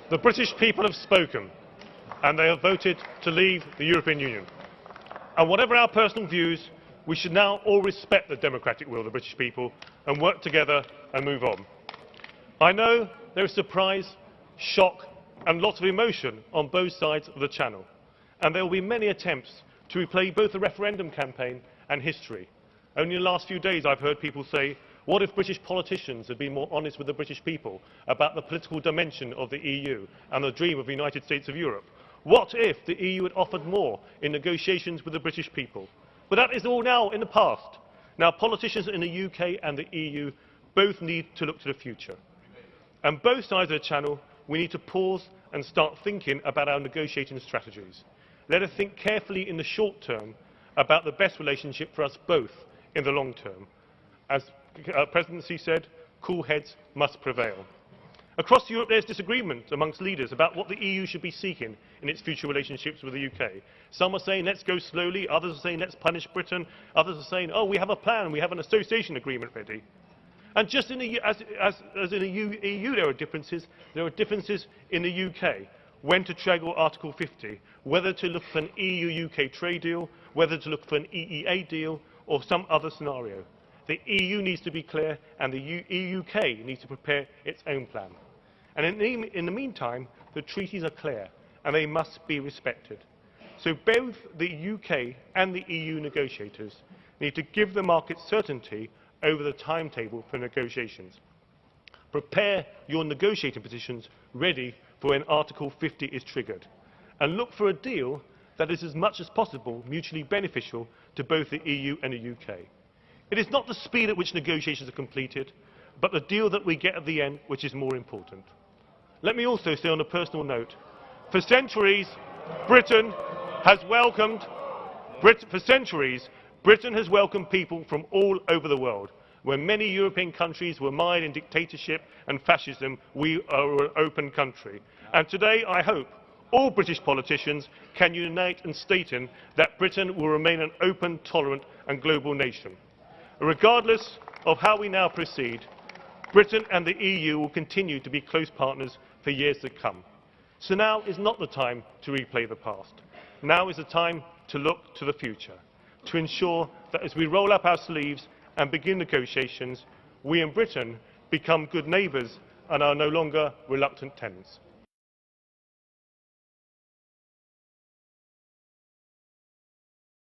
The British people have spoken, and they have voted to leave the European Union. And whatever our personal views, we should now all respect the democratic will of the British people and work together and move on. I know there is surprise, shock and lots of emotion on both sides of the Channel, and there will be many attempts to replay both the referendum campaign and history. Only in the last few days I've heard people say, what if British politicians had been more honest with the British people about the political dimension of the EU and the dream of the United States of Europe? What if the EU had offered more in negotiations with the British people? But that is all now in the past. Now politicians in the UK and the EU both need to look to the future. And both sides of the Channel, we need to pause and start thinking about our negotiating strategies. Let us think carefully in the short term about the best relationship for us both in the long term. As the Presidency said, cool heads must prevail. Across Europe there is disagreement amongst leaders about what the EU should be seeking in its future relationships with the UK. Some are saying let's go slowly, others are saying let's punish Britain, others are saying oh we have a plan, we have an association agreement ready. And just in the, as in the EU there are differences in the UK. When to trigger Article 50, whether to look for an EU-UK trade deal, whether to look for an EEA deal or some other scenario. The EU needs to be clear and the UK needs to prepare its own plan. And in the meantime, the treaties are clear and they must be respected. So both the UK and the EU negotiators need to give the market certainty over the timetable for negotiations. Prepare your negotiating positions ready for when Article 50 is triggered. And look for a deal that is as much as possible mutually beneficial to both the EU and the UK. It is not the speed at which negotiations are completed, but the deal that we get at the end which is more important. Let me also say on a personal note, for centuries Britain has welcomed people from all over the world. When many European countries were mired in dictatorship and fascism, we are an open country. And today I hope all British politicians can unite in stating that Britain will remain an open, tolerant and global nation. Regardless of how we now proceed, Britain and the EU will continue to be close partners for years to come. So now is not the time to replay the past. Now is the time to look to the future, to ensure that as we roll up our sleeves and begin negotiations, we in Britain become good neighbours and are no longer reluctant tenants.